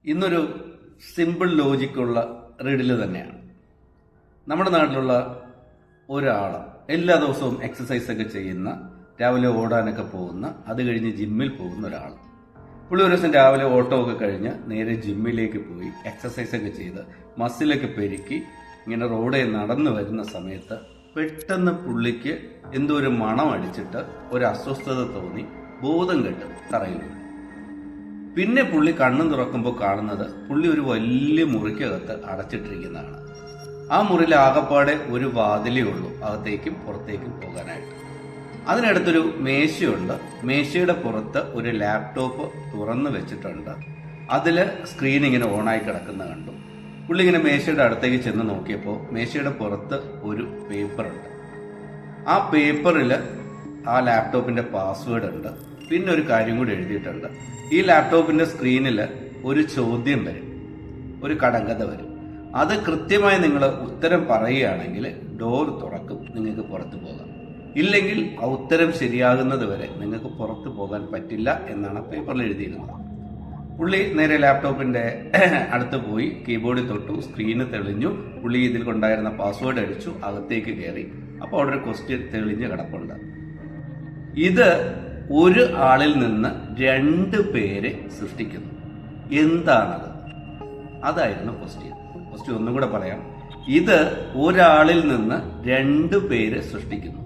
ഇന്നൊരു സിമ്പിൾ ലോജിക്കുള്ള റീഡില് തന്നെയാണ്. നമ്മുടെ നാട്ടിലുള്ള ഒരാൾ എല്ലാ ദിവസവും എക്സസൈസ് ഒക്കെ ചെയ്യുന്ന, രാവിലെ ഓടാനൊക്കെ പോകുന്ന, അത് കഴിഞ്ഞ് ജിമ്മിൽ പോകുന്ന ഒരാൾ. പുള്ളി ഒരു ദിവസം രാവിലെ ഓട്ടോ ഒക്കെ കഴിഞ്ഞ് നേരെ ജിമ്മിലേക്ക് പോയി എക്സസൈസ് ഒക്കെ ചെയ്ത് മസിലൊക്കെ പെരുക്കി ഇങ്ങനെ റോഡിൽ നടന്നു വരുന്ന സമയത്ത് പെട്ടെന്ന് പുള്ളിക്ക് എന്തോ ഒരു മണം അടിച്ചിട്ട് ഒരു അസ്വസ്ഥത തോന്നി, ബോധം കെട്ട് തറയിൽ വീണു. പിന്നെ പുള്ളി കണ്ണും തുറക്കുമ്പോൾ കാണുന്നത് പുള്ളി ഒരു വലിയ മുറിക്കകത്ത് അടച്ചിട്ടിരിക്കുന്നതാണ്. ആ മുറിയിൽ ആകപ്പാടെ ഒരു വാതിലേ ഉള്ളൂ അകത്തേക്കും പുറത്തേക്കും പോകാനായിട്ട്. അതിനടുത്തൊരു മേശയുണ്ട്. മേശയുടെ പുറത്ത് ഒരു ലാപ്ടോപ്പ് തുറന്നു വെച്ചിട്ടുണ്ട്. അതില് സ്ക്രീൻ ഇങ്ങനെ ഓണായി കിടക്കുന്ന കണ്ടു. പുള്ളി ഇങ്ങനെ മേശയുടെ അടുത്തേക്ക് ചെന്ന് നോക്കിയപ്പോൾ മേശയുടെ പുറത്ത് ഒരു പേപ്പറുണ്ട്. ആ പേപ്പറിൽ ആ ലാപ്ടോപ്പിന്റെ പാസ്വേഡ് ഉണ്ട്. പിന്നെ ഒരു കാര്യം കൂടി എഴുതിയിട്ടുണ്ട്. ഈ ലാപ്ടോപ്പിന്റെ സ്ക്രീനിൽ ഒരു ചോദ്യം വരും, ഒരു കടങ്കഥ വരും. അത് കൃത്യമായി നിങ്ങൾ ഉത്തരം പറയുകയാണെങ്കിൽ ഡോർ തുറക്കും, നിങ്ങൾക്ക് പുറത്തു പോകാം. ഇല്ലെങ്കിൽ ആ ഉത്തരം ശരിയാകുന്നത് വരെ നിങ്ങൾക്ക് പുറത്തു പോകാൻ പറ്റില്ല എന്നാണ് പേപ്പറിൽ എഴുതിയിരുന്നത്. പുള്ളി നേരെ ലാപ്ടോപ്പിന്റെ അടുത്ത് പോയി കീബോർഡിൽ തൊട്ടു, സ്ക്രീന് തെളിഞ്ഞു. പുള്ളി ഇതിൽ കൊണ്ടായിരുന്ന പാസ്വേഡ് അടിച്ചു, അകത്തേക്ക് കയറി. അപ്പോൾ അവിടെ ഒരു ക്വസ്റ്റ്യൻ തെളിഞ്ഞ് കിടപ്പുണ്ട്. ഇത് ഒരു ആളിൽ നിന്ന് 2 പേരെ സൃഷ്ടിക്കുന്നു. എന്താണത്? അതായിരുന്നു ക്വസ്റ്റ്യൻ. ക്വസ്റ്റ്യൻ ഒന്നും കൂടെ പറയാം. ഇത് ഒരാളിൽ നിന്ന് 2 പേരെ സൃഷ്ടിക്കുന്നു.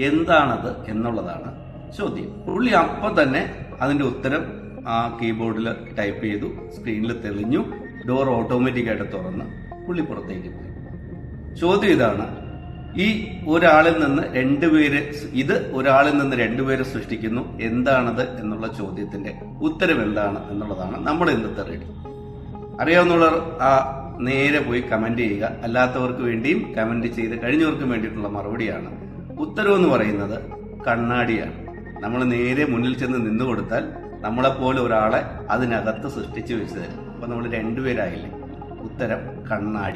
എന്താണത് എന്നുള്ളതാണ് ചോദ്യം. പുള്ളി അപ്പം തന്നെ അതിന്റെ ഉത്തരം ആ കീബോർഡിൽ ടൈപ്പ് ചെയ്തു, സ്ക്രീനിൽ തെളിഞ്ഞു, ഡോർ ഓട്ടോമാറ്റിക്കായിട്ട് തുറന്ന് പുള്ളി പുറത്തേക്ക് പോയി. ചോദ്യം ഇതാണ്: ഈ ഒരാളിൽ നിന്ന് 2 പേര്, ഇത് ഒരാളിൽ നിന്ന് 2 പേരെ സൃഷ്ടിക്കുന്നു. എന്താണത് എന്നുള്ള ചോദ്യത്തിന്റെ ഉത്തരം എന്താണ് എന്നുള്ളതാണ് നമ്മുടെ ഇന്നത്തെ റീഡിംഗ്. അറിയാവുന്നവർ ആ നേരെ പോയി കമന്റ് ചെയ്യുക. അല്ലാത്തവർക്ക് വേണ്ടിയും കമന്റ് ചെയ്ത് കഴിഞ്ഞവർക്ക് വേണ്ടിയിട്ടുള്ള മറുപടിയാണ്. ഉത്തരം എന്ന് പറയുന്നത് കണ്ണാടിയാണ്. നമ്മൾ നേരെ മുന്നിൽ ചെന്ന് നിന്നു കൊടുത്താൽ നമ്മളെപ്പോലെ ഒരാളെ അതിനകത്ത് സൃഷ്ടിച്ചു വെച്ച് തരും. അപ്പൊ നമ്മൾ 2 പേരായില്ലേ? ഉത്തരം കണ്ണാടി.